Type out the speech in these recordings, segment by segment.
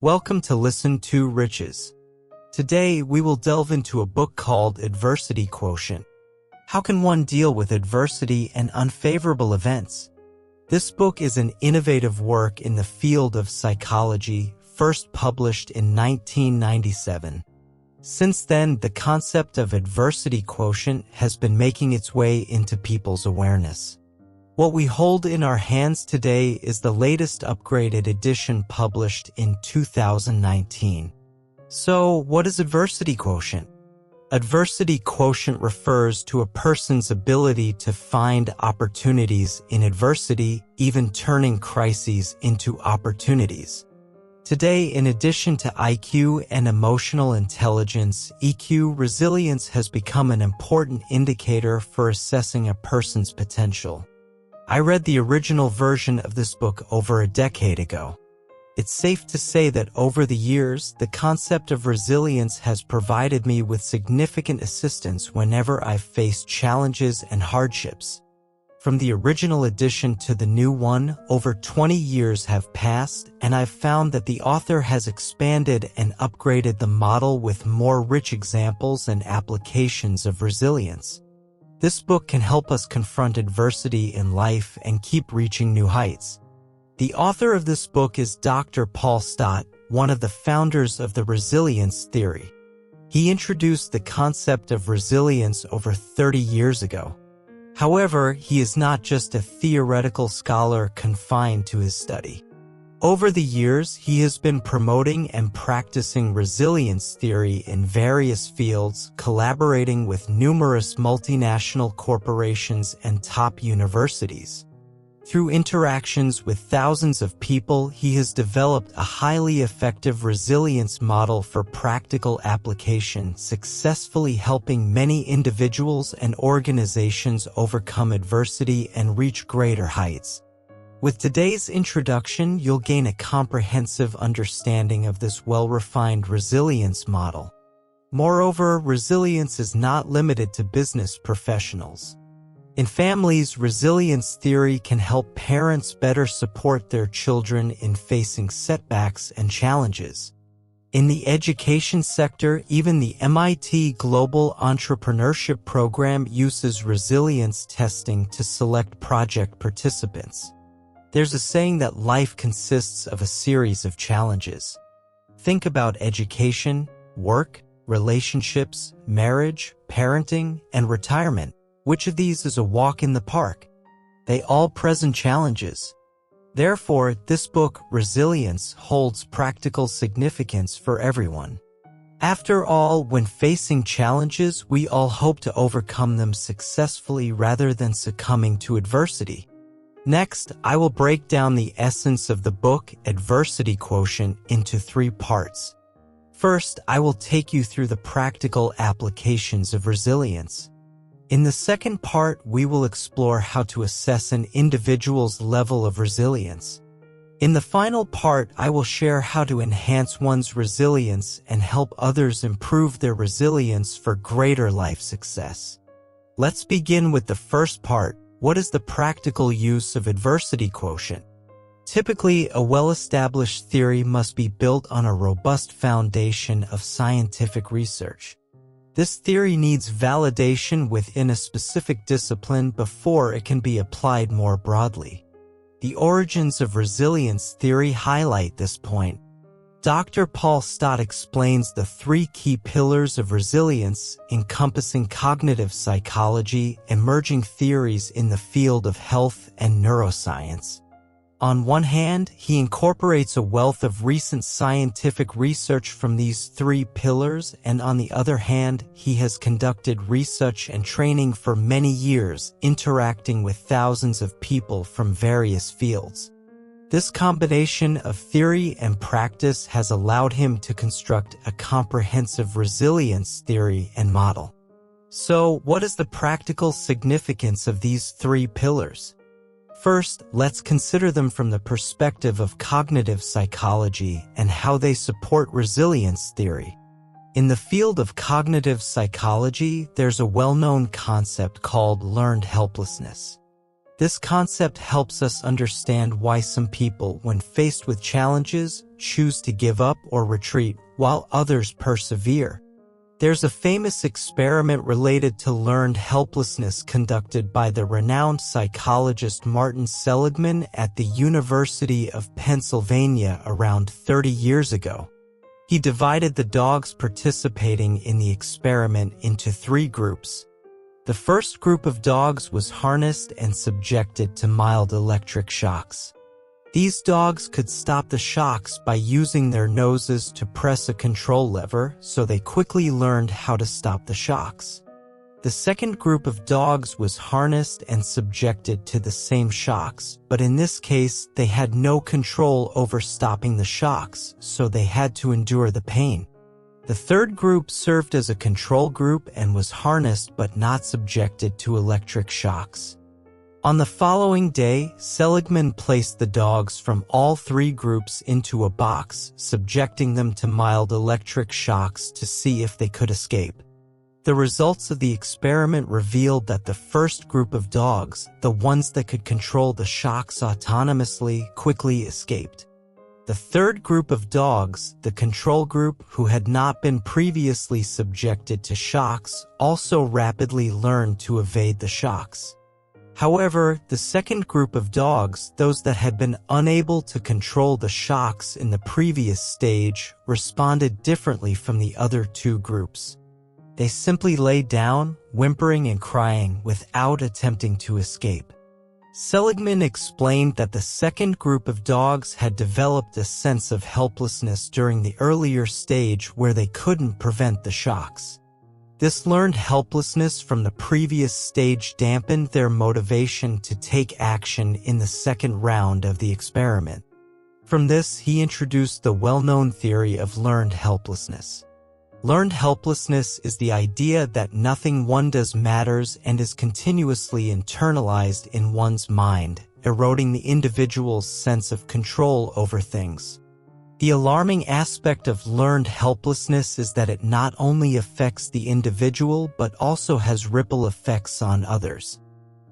Welcome to Listen2Riches. Today we will delve into a book called Adversity Quotient. How can one deal with adversity and unfavorable events? This book is an innovative work in the field of psychology, first published in 1997. Since then, the concept of adversity quotient has been making its way into people's awareness. What we hold in our hands today is the latest upgraded edition published in 2019. So, what is adversity quotient? Adversity quotient refers to a person's ability to find opportunities in adversity, even turning crises into opportunities. Today, in addition to IQ and emotional intelligence, EQ, resilience has become an important indicator for assessing a person's potential. I read the original version of this book over a decade ago. It's safe to say that over the years, the concept of resilience has provided me with significant assistance whenever I've faced challenges and hardships. From the original edition to the new one, over 20 years have passed, and I've found that the author has expanded and upgraded the model with more rich examples and applications of resilience. This book can help us confront adversity in life and keep reaching new heights. The author of this book is Dr. Paul Stott, one of the founders of the resilience theory. He introduced the concept of resilience over 30 years ago. However, he is not just a theoretical scholar confined to his study. Over the years, he has been promoting and practicing resilience theory in various fields, collaborating with numerous multinational corporations and top universities. Through interactions with thousands of people, he has developed a highly effective resilience model for practical application, successfully helping many individuals and organizations overcome adversity and reach greater heights. With today's introduction, you'll gain a comprehensive understanding of this well-refined resilience model. Moreover, resilience is not limited to business professionals. In families, resilience theory can help parents better support their children in facing setbacks and challenges. In the education sector, even the MIT Global Entrepreneurship Program uses resilience testing to select project participants. There's a saying that life consists of a series of challenges. Think about education, work, relationships, marriage, parenting, and retirement. Which of these is a walk in the park? They all present challenges. Therefore, this book, Resilience, holds practical significance for everyone. After all, when facing challenges, we all hope to overcome them successfully rather than succumbing to adversity. Next, I will break down the essence of the book, Adversity Quotient, into 3 parts. First, I will take you through the practical applications of resilience. In the second part, we will explore how to assess an individual's level of resilience. In the final part, I will share how to enhance one's resilience and help others improve their resilience for greater life success. Let's begin with the first part. What is the practical use of adversity quotient? Typically, a well-established theory must be built on a robust foundation of scientific research. This theory needs validation within a specific discipline before it can be applied more broadly. The origins of resilience theory highlight this point. Dr. Paul Stott explains the 3 key pillars of resilience, encompassing cognitive psychology, emerging theories in the field of health and neuroscience. On one hand, he incorporates a wealth of recent scientific research from these 3 pillars, and on the other hand, he has conducted research and training for many years, interacting with thousands of people from various fields. This combination of theory and practice has allowed him to construct a comprehensive resilience theory and model. So, what is the practical significance of these 3 pillars? First, let's consider them from the perspective of cognitive psychology and how they support resilience theory. In the field of cognitive psychology, there's a well-known concept called learned helplessness. This concept helps us understand why some people, when faced with challenges, choose to give up or retreat, while others persevere. There's a famous experiment related to learned helplessness conducted by the renowned psychologist Martin Seligman at the University of Pennsylvania around 30 years ago. He divided the dogs participating in the experiment into 3 groups. The first group of dogs was harnessed and subjected to mild electric shocks. These dogs could stop the shocks by using their noses to press a control lever, so they quickly learned how to stop the shocks. The second group of dogs was harnessed and subjected to the same shocks, but in this case, they had no control over stopping the shocks, so they had to endure the pain. The third group served as a control group and was harnessed but not subjected to electric shocks. On the following day, Seligman placed the dogs from all 3 groups into a box, subjecting them to mild electric shocks to see if they could escape. The results of the experiment revealed that the first group of dogs, the ones that could control the shocks autonomously, quickly escaped. The third group of dogs, the control group who had not been previously subjected to shocks, also rapidly learned to evade the shocks. However, the second group of dogs, those that had been unable to control the shocks in the previous stage, responded differently from the other 2 groups. They simply lay down, whimpering and crying without attempting to escape. Seligman explained that the second group of dogs had developed a sense of helplessness during the earlier stage where they couldn't prevent the shocks. This learned helplessness from the previous stage dampened their motivation to take action in the second round of the experiment. From this, he introduced the well-known theory of learned helplessness. Learned helplessness is the idea that nothing one does matters and is continuously internalized in one's mind, eroding the individual's sense of control over things. The alarming aspect of learned helplessness is that it not only affects the individual but also has ripple effects on others.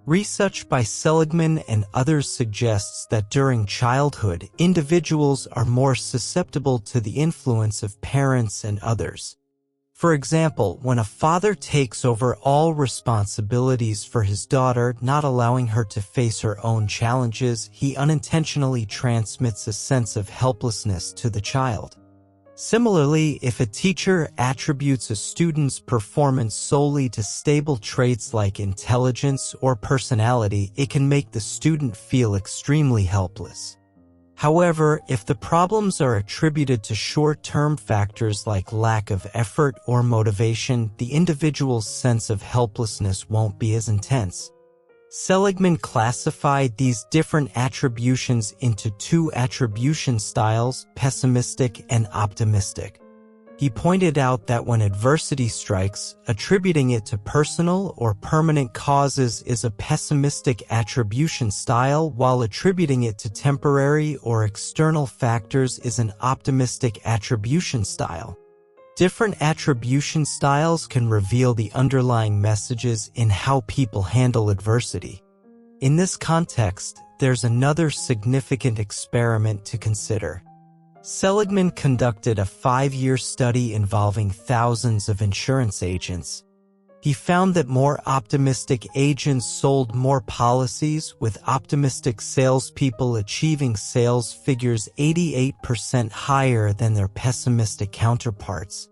Research by Seligman and others suggests that during childhood, individuals are more susceptible to the influence of parents and others. For example, when a father takes over all responsibilities for his daughter, not allowing her to face her own challenges, he unintentionally transmits a sense of helplessness to the child. Similarly, if a teacher attributes a student's performance solely to stable traits like intelligence or personality, it can make the student feel extremely helpless. However, if the problems are attributed to short-term factors like lack of effort or motivation, the individual's sense of helplessness won't be as intense. Seligman classified these different attributions into 2 attribution styles, pessimistic and optimistic. He pointed out that when adversity strikes, attributing it to personal or permanent causes is a pessimistic attribution style, while attributing it to temporary or external factors is an optimistic attribution style. Different attribution styles can reveal the underlying messages in how people handle adversity. In this context, there's another significant experiment to consider. Seligman conducted a 5-year study involving thousands of insurance agents. He found that more optimistic agents sold more policies, with optimistic salespeople achieving sales figures 88% higher than their pessimistic counterparts.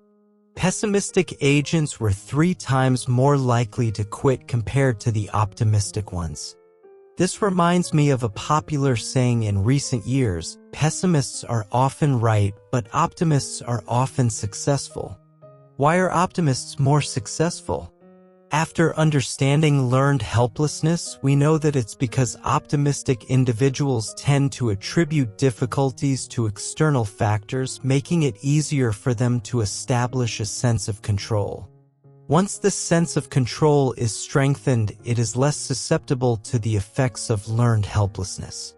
Pessimistic agents were 3 times more likely to quit compared to the optimistic ones. This reminds me of a popular saying in recent years: pessimists are often right, but optimists are often successful. Why are optimists more successful? After understanding learned helplessness, we know that it's because optimistic individuals tend to attribute difficulties to external factors, making it easier for them to establish a sense of control. Once this sense of control is strengthened, it is less susceptible to the effects of learned helplessness.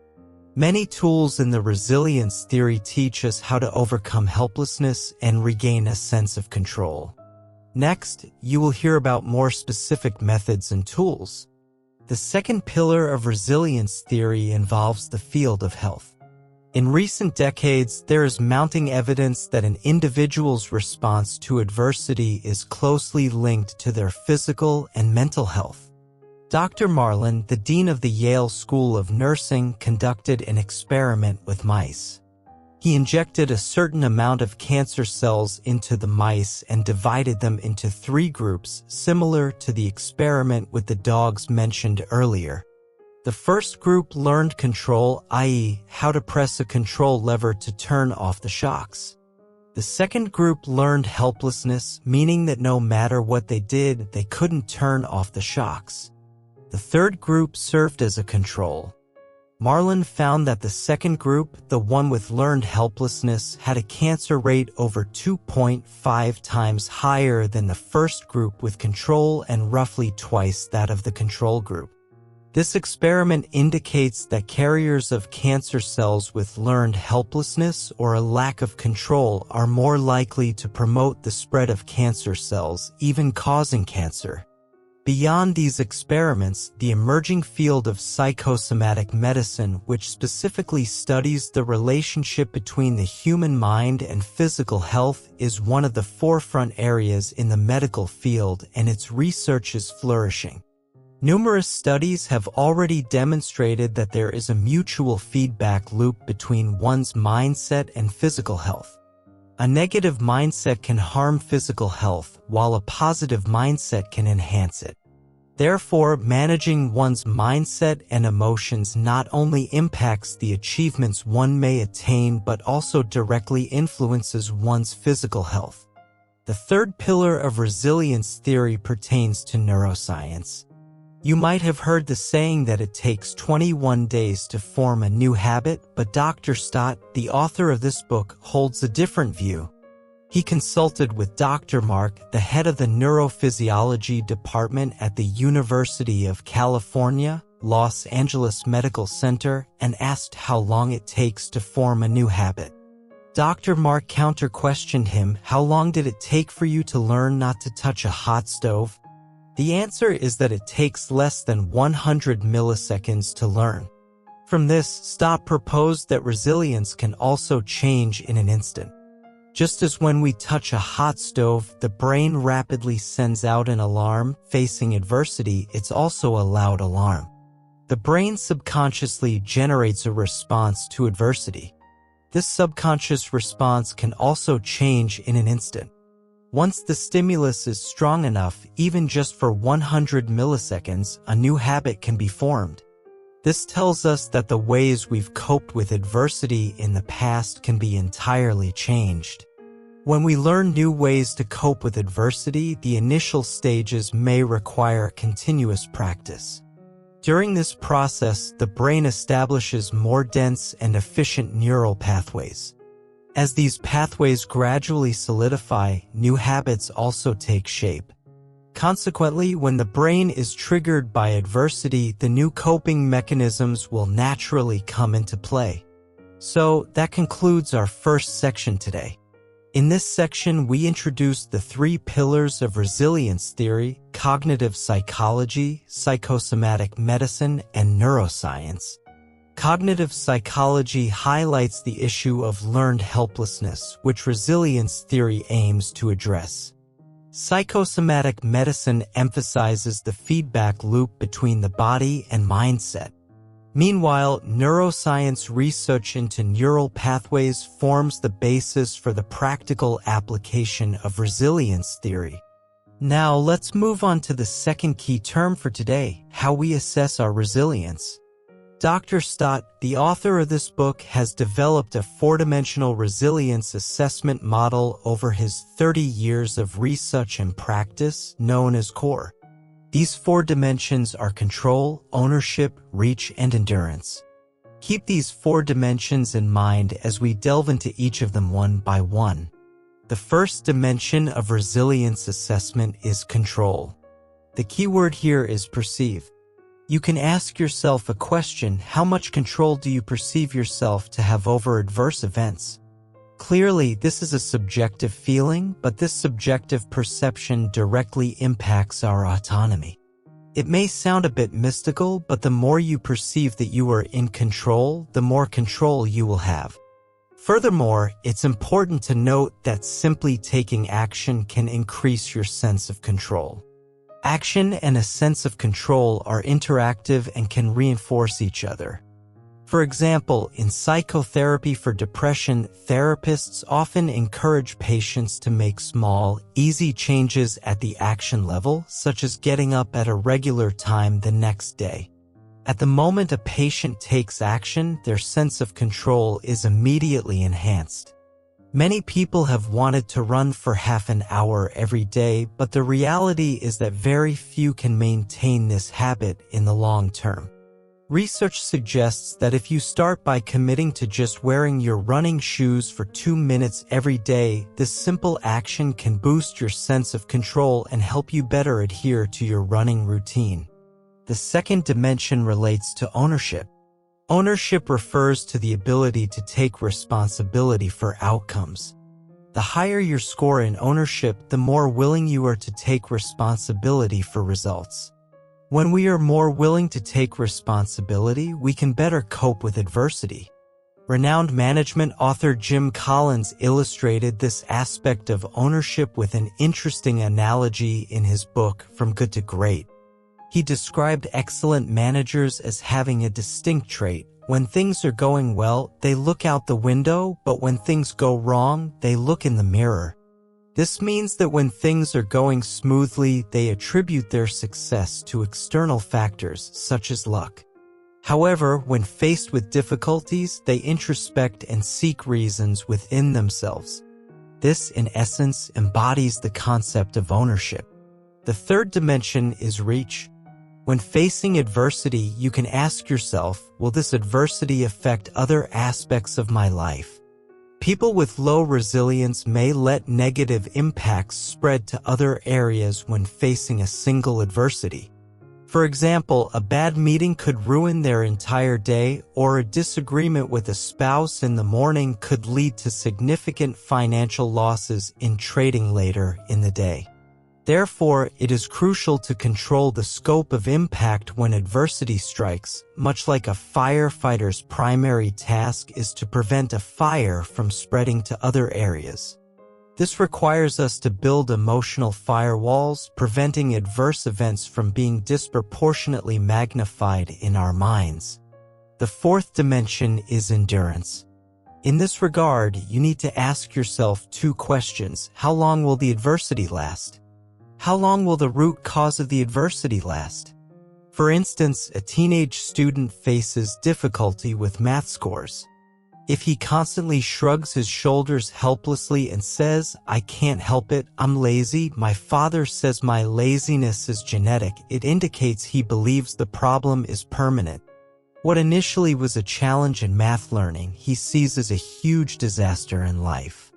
Many tools in the resilience theory teach us how to overcome helplessness and regain a sense of control. Next, you will hear about more specific methods and tools. The second pillar of resilience theory involves the field of health. In recent decades, there is mounting evidence that an individual's response to adversity is closely linked to their physical and mental health. Dr. Marlin, the dean of the Yale School of Nursing, conducted an experiment with mice. He injected a certain amount of cancer cells into the mice and divided them into 3 groups, similar to the experiment with the dogs mentioned earlier. The first group learned control, i.e., how to press a control lever to turn off the shocks. The second group learned helplessness, meaning that no matter what they did, they couldn't turn off the shocks. The third group served as a control. Marlin found that the second group, the one with learned helplessness, had a cancer rate over 2.5 times higher than the first group with control and roughly twice that of the control group. This experiment indicates that carriers of cancer cells with learned helplessness or a lack of control are more likely to promote the spread of cancer cells, even causing cancer. Beyond these experiments, the emerging field of psychosomatic medicine, which specifically studies the relationship between the human mind and physical health, is one of the forefront areas in the medical field, and its research is flourishing. Numerous studies have already demonstrated that there is a mutual feedback loop between one's mindset and physical health. A negative mindset can harm physical health, while a positive mindset can enhance it. Therefore, managing one's mindset and emotions not only impacts the achievements one may attain but also directly influences one's physical health. The third pillar of resilience theory pertains to neuroscience. You might have heard the saying that it takes 21 days to form a new habit, but Dr. Stott, the author of this book, holds a different view. He consulted with Dr. Mark, the head of the neurophysiology department at the University of California, Los Angeles Medical Center, and asked how long it takes to form a new habit. Dr. Mark counter-questioned him, "How long did it take for you to learn not to touch a hot stove?" The answer is that it takes less than 100 milliseconds to learn. From this, Stott proposed that resilience can also change in an instant. Just as when we touch a hot stove, the brain rapidly sends out an alarm. Facing adversity, it's also a loud alarm. The brain subconsciously generates a response to adversity. This subconscious response can also change in an instant. Once the stimulus is strong enough, even just for 100 milliseconds, a new habit can be formed. This tells us that the ways we've coped with adversity in the past can be entirely changed. When we learn new ways to cope with adversity, the initial stages may require continuous practice. During this process, the brain establishes more dense and efficient neural pathways. As these pathways gradually solidify, new habits also take shape. Consequently, when the brain is triggered by adversity, the new coping mechanisms will naturally come into play. So, that concludes our first section today. In this section, we introduced the 3 pillars of resilience theory: cognitive psychology, psychosomatic medicine, and neuroscience. Cognitive psychology highlights the issue of learned helplessness, which resilience theory aims to address. Psychosomatic medicine emphasizes the feedback loop between the body and mindset. Meanwhile, neuroscience research into neural pathways forms the basis for the practical application of resilience theory. Now, let's move on to the second key term for today: how we assess our resilience. Dr. Stott, the author of this book, has developed a 4-dimensional resilience assessment model over his 30 years of research and practice, known as CORE. These 4 dimensions are control, ownership, reach, and endurance. Keep these 4 dimensions in mind as we delve into each of them one by one. The first dimension of resilience assessment is control. The key word here is perceive. You can ask yourself a question: how much control do you perceive yourself to have over adverse events? Clearly, this is a subjective feeling, but this subjective perception directly impacts our autonomy. It may sound a bit mystical, but the more you perceive that you are in control, the more control you will have. Furthermore, it's important to note that simply taking action can increase your sense of control. Action and a sense of control are interactive and can reinforce each other. For example, in psychotherapy for depression, therapists often encourage patients to make small, easy changes at the action level, such as getting up at a regular time the next day. At the moment a patient takes action, their sense of control is immediately enhanced. Many people have wanted to run for half an hour every day, but the reality is that very few can maintain this habit in the long term. Research suggests that if you start by committing to just wearing your running shoes for 2 minutes every day, this simple action can boost your sense of control and help you better adhere to your running routine. The second dimension relates to ownership. Ownership refers to the ability to take responsibility for outcomes. The higher your score in ownership, the more willing you are to take responsibility for results. When we are more willing to take responsibility, we can better cope with adversity. Renowned management author Jim Collins illustrated this aspect of ownership with an interesting analogy in his book, From Good to Great. He described excellent managers as having a distinct trait. When things are going well, they look out the window, but when things go wrong, they look in the mirror. This means that when things are going smoothly, they attribute their success to external factors such as luck. However, when faced with difficulties, they introspect and seek reasons within themselves. This, in essence, embodies the concept of ownership. The third dimension is reach. When facing adversity, you can ask yourself, will this adversity affect other aspects of my life? People with low resilience may let negative impacts spread to other areas when facing a single adversity. For example, a bad meeting could ruin their entire day, or a disagreement with a spouse in the morning could lead to significant financial losses in trading later in the day. Therefore, it is crucial to control the scope of impact when adversity strikes, much like a firefighter's primary task is to prevent a fire from spreading to other areas. This requires us to build emotional firewalls, preventing adverse events from being disproportionately magnified in our minds. The fourth dimension is endurance. In this regard, you need to ask yourself 2 questions. How long will the adversity last? How long will the root cause of the adversity last? For instance, a teenage student faces difficulty with math scores. If he constantly shrugs his shoulders helplessly and says, "I can't help it, I'm lazy, my father says my laziness is genetic," it indicates he believes the problem is permanent. What initially was a challenge in math learning, he sees as a huge disaster in life.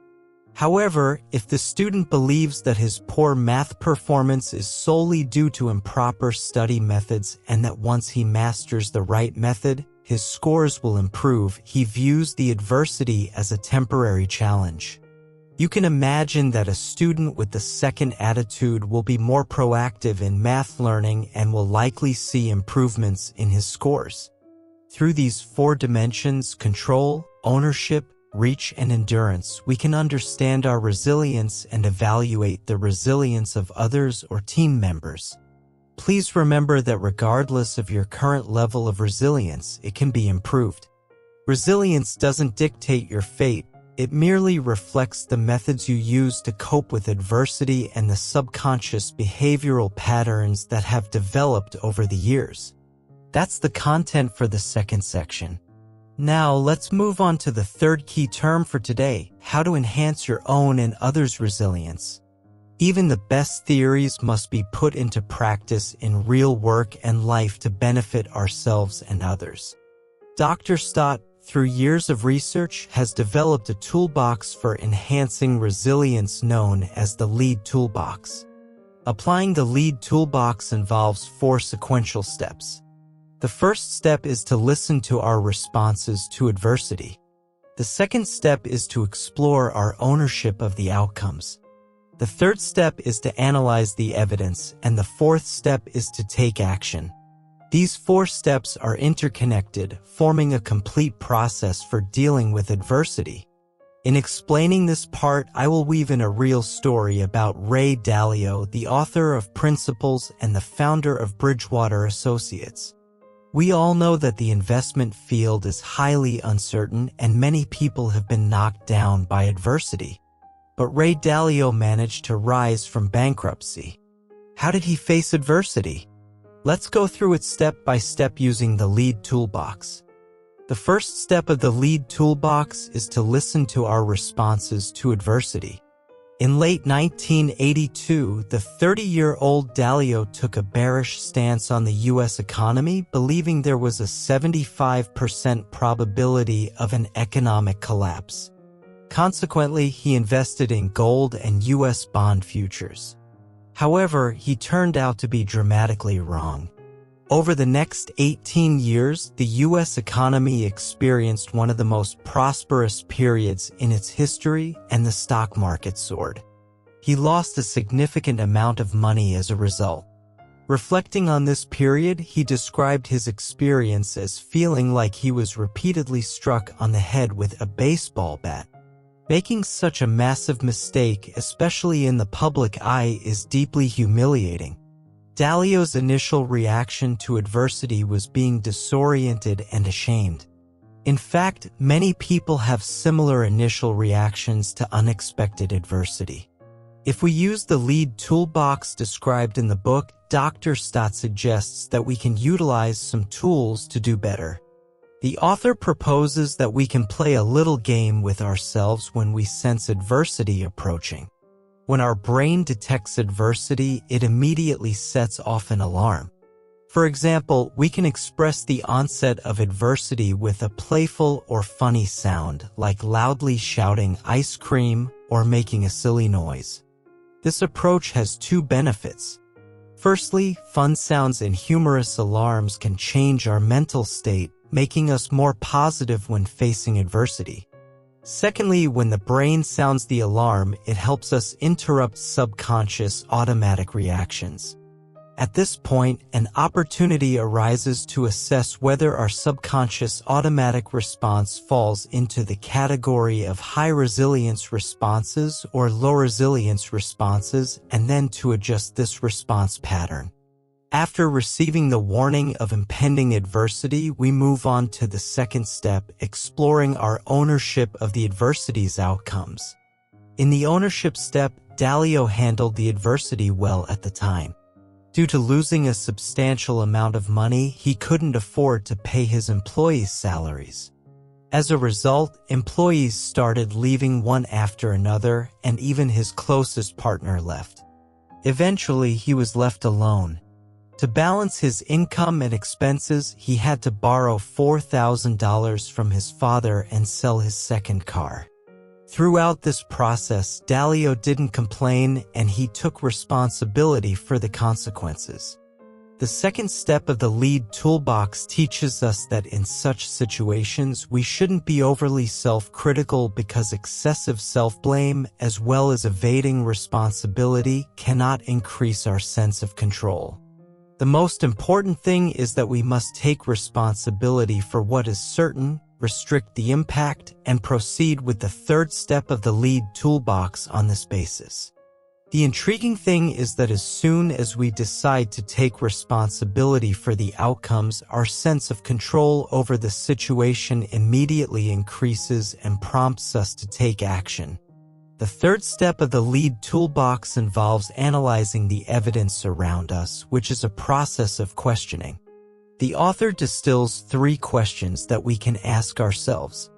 However, if the student believes that his poor math performance is solely due to improper study methods and that once he masters the right method, his scores will improve, he views the adversity as a temporary challenge. You can imagine that a student with the second attitude will be more proactive in math learning and will likely see improvements in his scores. Through these 4 dimensions, control, ownership, reach, and endurance, we can understand our resilience and evaluate the resilience of others or team members. Please remember that regardless of your current level of resilience, it can be improved. Resilience doesn't dictate your fate, it merely reflects the methods you use to cope with adversity and the subconscious behavioral patterns that have developed over the years. That's the content for the second section. Now, let's move on to the third key term for today, how to enhance your own and others' resilience. Even the best theories must be put into practice in real work and life to benefit ourselves and others. Dr. Stoltz, through years of research, has developed a toolbox for enhancing resilience known as the LEAD toolbox. Applying the LEAD toolbox involves 4 sequential steps. The first step is to listen to our responses to adversity. The second step is to explore our ownership of the outcomes. The third step is to analyze the evidence, and the fourth step is to take action. These 4 steps are interconnected, forming a complete process for dealing with adversity. In explaining this part, I will weave in a real story about Ray Dalio, the author of Principles and the founder of Bridgewater Associates. We all know that the investment field is highly uncertain and many people have been knocked down by adversity. But Ray Dalio managed to rise from bankruptcy. How did he face adversity? Let's go through it step by step using the lead toolbox. The first step of the lead toolbox is to listen to our responses to adversity. In late 1982, the 30-year-old Dalio took a bearish stance on the U.S. economy, believing there was a 75% probability of an economic collapse. Consequently, he invested in gold and U.S. bond futures. However, he turned out to be dramatically wrong. Over the next 18 years, the U.S. economy experienced one of the most prosperous periods in its history, and the stock market soared. He lost a significant amount of money as a result. Reflecting on this period, he described his experience as feeling like he was repeatedly struck on the head with a baseball bat. Making such a massive mistake, especially in the public eye, is deeply humiliating. Dalio's initial reaction to adversity was being disoriented and ashamed. In fact, many people have similar initial reactions to unexpected adversity. If we use the lead toolbox described in the book, Dr. Stoltz suggests that we can utilize some tools to do better. The author proposes that we can play a little game with ourselves when we sense adversity approaching. When our brain detects adversity, it immediately sets off an alarm. For example, we can express the onset of adversity with a playful or funny sound, like loudly shouting "ice cream" or making a silly noise. This approach has 2 benefits. Firstly, fun sounds and humorous alarms can change our mental state, making us more positive when facing adversity. Secondly, when the brain sounds the alarm, it helps us interrupt subconscious automatic reactions. At this point, an opportunity arises to assess whether our subconscious automatic response falls into the category of high resilience responses or low resilience responses, and then to adjust this response pattern. After receiving the warning of impending adversity, we move on to the second step, exploring our ownership of the adversity's outcomes. In the ownership step, Dalio handled the adversity well at the time. Due to losing a substantial amount of money, he couldn't afford to pay his employees' salaries. As a result, employees started leaving one after another, and even his closest partner left. Eventually, he was left alone. To balance his income and expenses, he had to borrow $4,000 from his father and sell his second car. Throughout this process, Dalio didn't complain, and he took responsibility for the consequences. The second step of the lead toolbox teaches us that in such situations, we shouldn't be overly self-critical, because excessive self-blame, as well as evading responsibility, cannot increase our sense of control. The most important thing is that we must take responsibility for what is certain, restrict the impact, and proceed with the third step of the lead toolbox on this basis. The intriguing thing is that as soon as we decide to take responsibility for the outcomes, our sense of control over the situation immediately increases and prompts us to take action. The third step of the lead toolbox involves analyzing the evidence around us, which is a process of questioning. The author distills 3 questions that we can ask ourselves.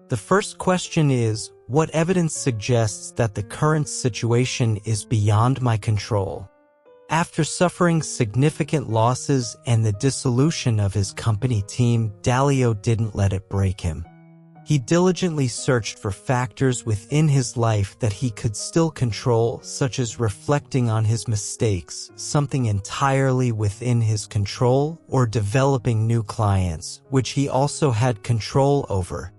The first question is, what evidence suggests that the current situation is beyond my control? After suffering significant losses and the dissolution of his company team, Dalio didn't let it break him. He diligently searched for factors within his life that he could still control, such as reflecting on his mistakes, something entirely within his control, or developing new clients, which he also had control over.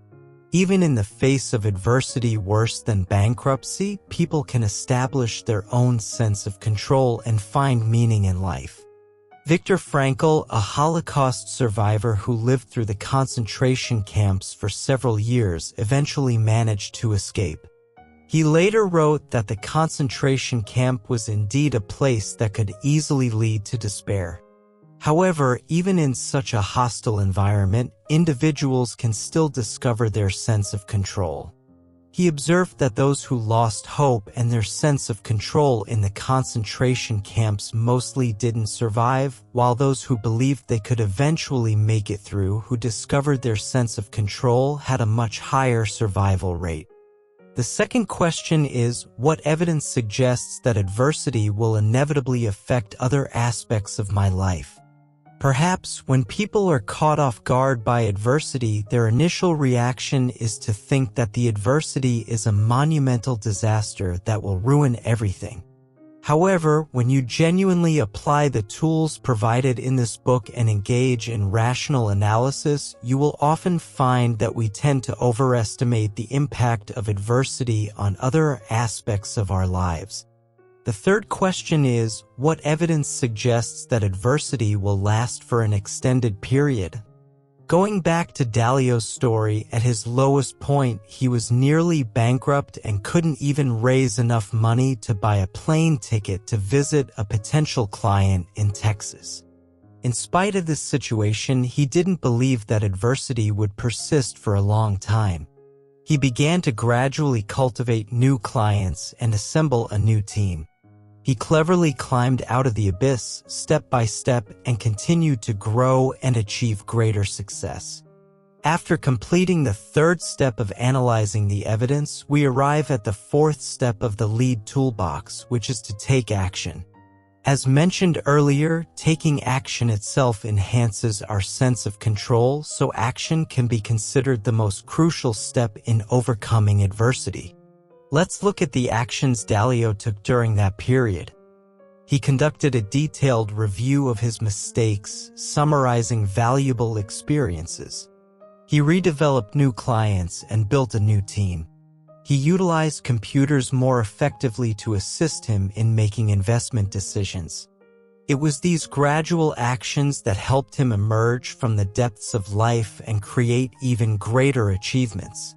Even in the face of adversity worse than bankruptcy, people can establish their own sense of control and find meaning in life. Viktor Frankl, a Holocaust survivor who lived through the concentration camps for several years, eventually managed to escape. He later wrote that the concentration camp was indeed a place that could easily lead to despair. However, even in such a hostile environment, individuals can still discover their sense of control. He observed that those who lost hope and their sense of control in the concentration camps mostly didn't survive, while those who believed they could eventually make it through, who discovered their sense of control, had a much higher survival rate. The second question is, what evidence suggests that adversity will inevitably affect other aspects of my life? Perhaps when people are caught off guard by adversity, their initial reaction is to think that the adversity is a monumental disaster that will ruin everything. However, when you genuinely apply the tools provided in this book and engage in rational analysis, you will often find that we tend to overestimate the impact of adversity on other aspects of our lives. The third question is, what evidence suggests that adversity will last for an extended period? Going back to Dalio's story, at his lowest point, he was nearly bankrupt and couldn't even raise enough money to buy a plane ticket to visit a potential client in Texas. In spite of this situation, he didn't believe that adversity would persist for a long time. He began to gradually cultivate new clients and assemble a new team. He cleverly climbed out of the abyss step by step and continued to grow and achieve greater success. After completing the third step of analyzing the evidence, we arrive at the fourth step of the lead toolbox, which is to take action. As mentioned earlier, taking action itself enhances our sense of control, so action can be considered the most crucial step in overcoming adversity. Let's look at the actions Dalio took during that period. He conducted a detailed review of his mistakes, summarizing valuable experiences. He redeveloped new clients and built a new team. He utilized computers more effectively to assist him in making investment decisions. It was these gradual actions that helped him emerge from the depths of life and create even greater achievements.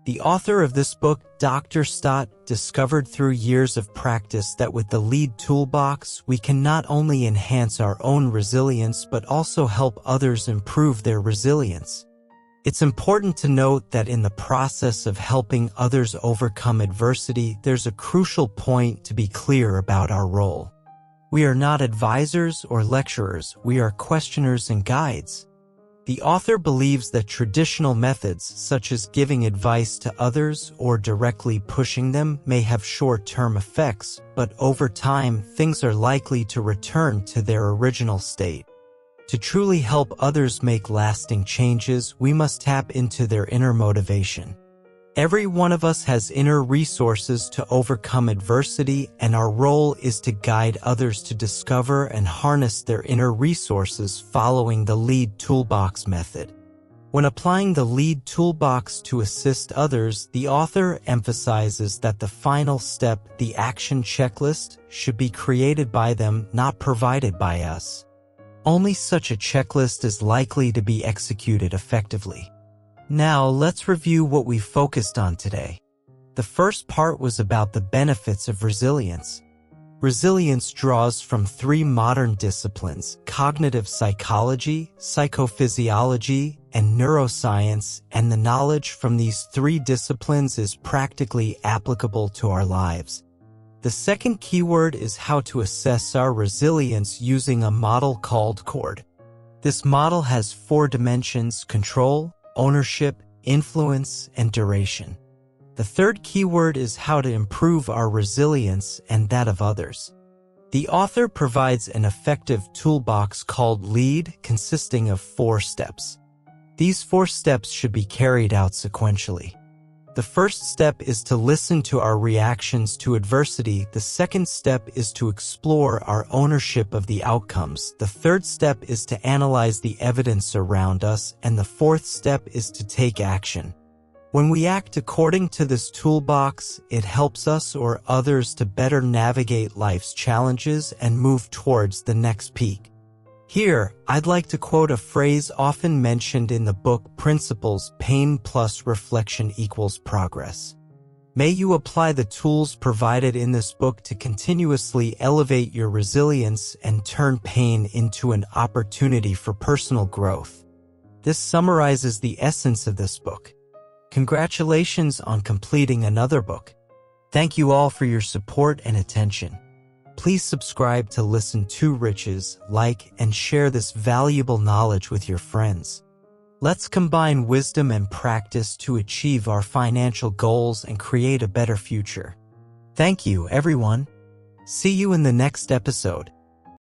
The author of this book, Dr. Stoltz, discovered through years of practice that with the lead toolbox, we can not only enhance our own resilience but also help others improve their resilience. It's important to note that in the process of helping others overcome adversity, there's a crucial point to be clear about our role. We are not advisors or lecturers, we are questioners and guides. The author believes that traditional methods, such as giving advice to others or directly pushing them, may have short-term effects, but over time, things are likely to return to their original state. To truly help others make lasting changes, we must tap into their inner motivation. Every one of us has inner resources to overcome adversity, and our role is to guide others to discover and harness their inner resources following the lead toolbox method. When applying the lead toolbox to assist others, the author emphasizes that the final step, the action checklist, should be created by them, not provided by us. Only such a checklist is likely to be executed effectively. Now, let's review what we focused on today. The first part was about the benefits of resilience. Resilience draws from three modern disciplines: cognitive psychology, psychophysiology, and neuroscience, and the knowledge from these three disciplines is practically applicable to our lives. The second keyword is how to assess our resilience using a model called CORD. This model has 4 dimensions: control, ownership, influence, and duration. The third keyword is how to improve our resilience and that of others. The author provides an effective toolbox called LEAD, consisting of 4 steps. These 4 steps should be carried out sequentially. The first step is to listen to our reactions to adversity. The second step is to explore our ownership of the outcomes. The third step is to analyze the evidence around us. And the fourth step is to take action. When we act according to this toolbox, it helps us or others to better navigate life's challenges and move towards the next peak. Here, I'd like to quote a phrase often mentioned in the book Principles: pain plus reflection equals progress. May you apply the tools provided in this book to continuously elevate your resilience and turn pain into an opportunity for personal growth. This summarizes the essence of this book. Congratulations on completing another book. Thank you all for your support and attention. Please subscribe to Listen2Riches, like, and share this valuable knowledge with your friends. Let's combine wisdom and practice to achieve our financial goals and create a better future. Thank you, everyone. See you in the next episode.